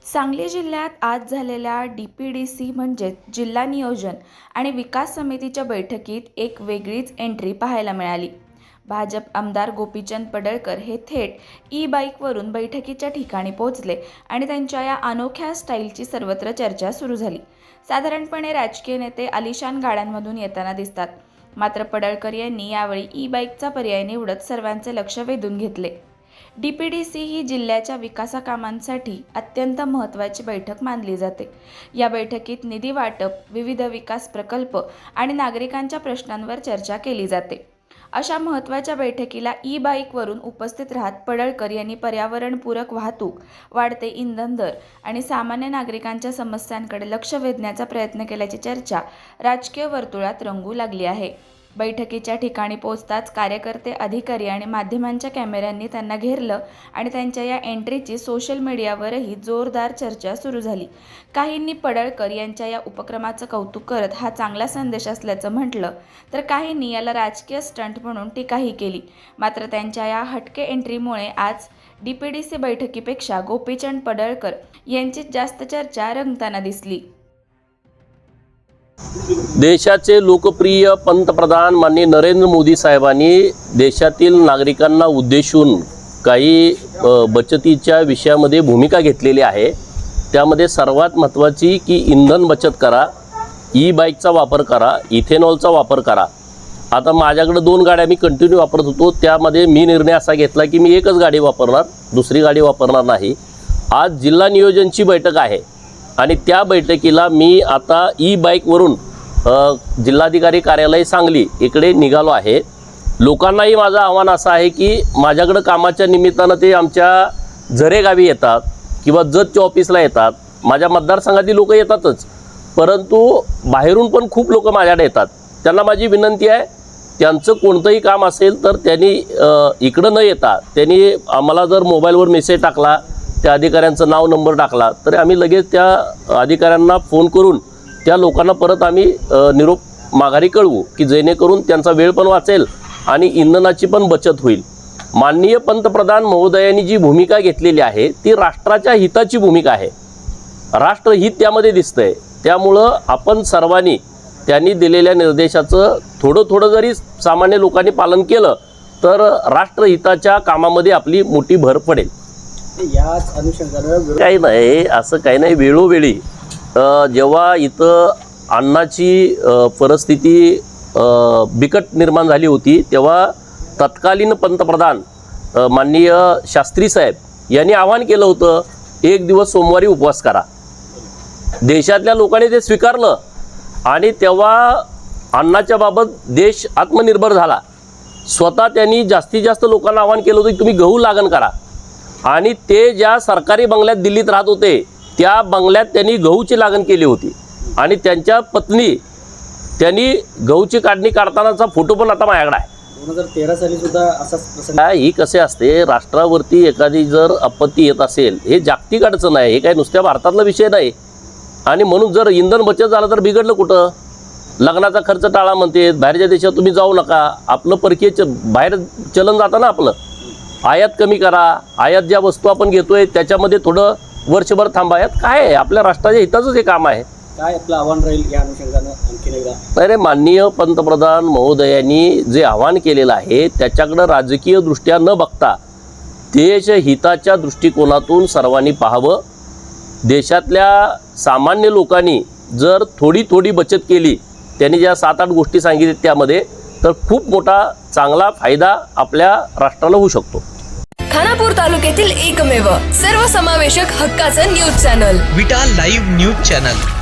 सांगली जिल्ह्यात आज झालेल्या DPDC म्हणजेच जिल्हा नियोजन आणि विकास समितीच्या बैठकीत एक वेगळीच एंट्री पाहायला मिळाली। भाजप आमदार गोपीचंद पडळकर हे थेट ई-बाईकवरून बैठकीच्या ठिकाणी पोहोचले आणि त्यांच्या या अनोख्या स्टाईलची सर्वत्र चर्चा सुरू झाली। साधारणपणे राजकीय नेते आलिशान गाड्यांमधून येताना दिसतात, मात्र पडळकर यांनी यावेळी ई-बाईकचा पर्याय निवडत सर्वांचे लक्ष वेधून घेतले। DPDC ही जिल्ह्याच्या विकासकामांसाठी अत्यंत महत्त्वाची बैठक मानली जाते। या बैठकीत निधी वाटप, विविध विकास प्रकल्प आणि नागरिकांच्या प्रश्नांवर चर्चा केली जाते। अशा महत्त्वाच्या बैठकीला ई-बाईकवरून उपस्थित राहत पडळकर यांनी पर्यावरणपूरक वाहतूक, वाढते इंधन दर आणि सामान्य नागरिकांच्या समस्यांकडे लक्ष वेधण्याचा प्रयत्न केल्याची चर्चा राजकीय वर्तुळात रंगू लागली आहे। बैठकीच्या ठिकाणी पोहोचताच कार्यकर्ते, अधिकारी आणि माध्यमांच्या कॅमेऱ्यांनी त्यांना घेरलं आणि त्यांच्या या एंट्रीची सोशल मीडियावरही जोरदार चर्चा सुरू झाली। काहींनी पडळकर यांच्या या उपक्रमाचं कौतुक करत हा चांगला संदेश असल्याचं म्हटलं, तर काहींनी याला राजकीय स्टंट म्हणून टीकाही केली। मात्र त्यांच्या या हटके एंट्रीमुळे आज DPDC बैठकीपेक्षा गोपीचंद पडळकर यांचीच जास्त चर्चा रंगताना दिसली। देशाचे लोकप्रिय पंतप्रधान माननीय नरेंद्र मोदी साहेबांनी देशातील नागरिकांना उद्देशून काही बचतीच्या विषयामध्ये भूमिका घेतलेली आहे। त्यामध्ये सर्वात महत्त्वाची की इंधन बचत करा, ई-बाईकचा वापर करा, इथेनॉलचा वापर करा। आता माझ्याकडे 2 गाड्या मी कंटिन्यू वापरत होतो, त्यामध्ये मी निर्णय असा घेतला की मी एकच गाडी वापरणार, दुसरी गाडी वापरणार नाही। आज जिल्हा नियोजनची बैठक आहे आणि त्या बैठकीला मी आता ई-बाईकवरून जिल्हाधिकारी कार्यालय सांगली इकडे निघालो आहे। लोकांनाही माझं आव्हान असं आहे की माझ्याकडे कामाच्या निमित्तानं ते आमच्या झरे गावी येतात किंवा जतच्या ऑफिसला येतात। माझ्या मतदारसंघातील लोक येतातच, परंतु बाहेरून पण खूप लोक माझ्याकडे येतात। त्यांना माझी विनंती आहे, त्यांचं कोणतंही काम असेल तर त्यांनी इकडं न येता त्यांनी आम्हाला जर मोबाईलवर मेसेज टाकला, त्या अधिकाऱ्यांचं नाव नंबर टाकला, तर आम्ही लगेच त्या अधिकाऱ्यांना फोन करून त्या लोकांना परत आम्ही निरोप माघारी कळवू की जेणेकरून त्यांचा वेळ पण वाचेल आणि इंधनाची पण बचत होईल। माननीय पंतप्रधान महोदयांनी जी भूमिका घेतलेली आहे ती राष्ट्राच्या हिताची भूमिका आहे, राष्ट्रहित त्यामध्ये दिसतंय। त्यामुळं आपण सर्वांनी त्यांनी दिलेल्या निर्देशाचं थोडं जरी सामान्य लोकांनी पालन केलं तर राष्ट्रहिताच्या कामामध्ये आपली मोठी भर पडेल। याच अनुषंगाने काही नाही, असं काही नाही। वेळोवेळी जेव्हा इथं अन्नाची परिस्थिती बिकट निर्माण झाली होती तेव्हा तत्कालीन पंतप्रधान माननीय शास्त्री साहेब यांनी आवाहन केलं होतं, 1 दिवस सोमवारी उपवास करा। देशातल्या लोकांनी ते स्वीकारलं आणि तेव्हा अन्नाच्या बाबत देश आत्मनिर्भर झाला। स्वतः त्यांनी जास्तीत जास्त लोकांना आवाहन केलं होतं की तुम्ही गहू लागण करा आणि ते ज्या सरकारी बंगल्यात दिल्लीत राहत होते त्या बंगल्यात त्यांनी गहूची लागण केली होती आणि त्यांच्या पत्नी त्यांनी गहूची काढणी काढतानाचा फोटो पण आता माझ्याकडे आहे। 2013 साली सुद्धा असाच प्रसंग ही कसे असते, राष्ट्रावरती एखादी जर आपत्ती येत असेल, हे जागतिक अडचण आहे, हे काय नुसत्या भारतातला विषय नाही। आणि म्हणून जर इंधन बचत झालं तर बिघडलं कुठं? लग्नाचा खर्च टाळा म्हणते, बाहेरच्या देशात तुम्ही जाऊ नका, आपलं परकीय बाहेर चलन जातं ना आपलं, आयात कमी करा, आयात ज्या वस्तू आपण घेतोय त्याच्यामध्ये थोडं वर्षभर थांबायात। काय आहे, आपल्या राष्ट्राच्या हिताचंच हे काम आहे। काय आपलं आव्हान राहील या अनुषंगाने आणखीन एकदा? अरे माननीय पंतप्रधान महोदयांनी जे आव्हान केलेलं आहे त्याच्याकडे राजकीय दृष्ट्या न बघता देशहिताच्या दृष्टिकोनातून सर्वांनी पाहावं। देशातल्या सामान्य लोकांनी जर थोडी बचत केली, त्यांनी ज्या 7-8 गोष्टी सांगितल्या त्यामध्ये, तर खूप मोठा चांगला फायदा आपल्या राष्ट्राला होऊ शकतो। खानापूर तालुक्यातील एकमेव सर्वसमावेशक हक्काचं न्यूज चॅनल विटा लाईव्ह न्यूज चॅनल।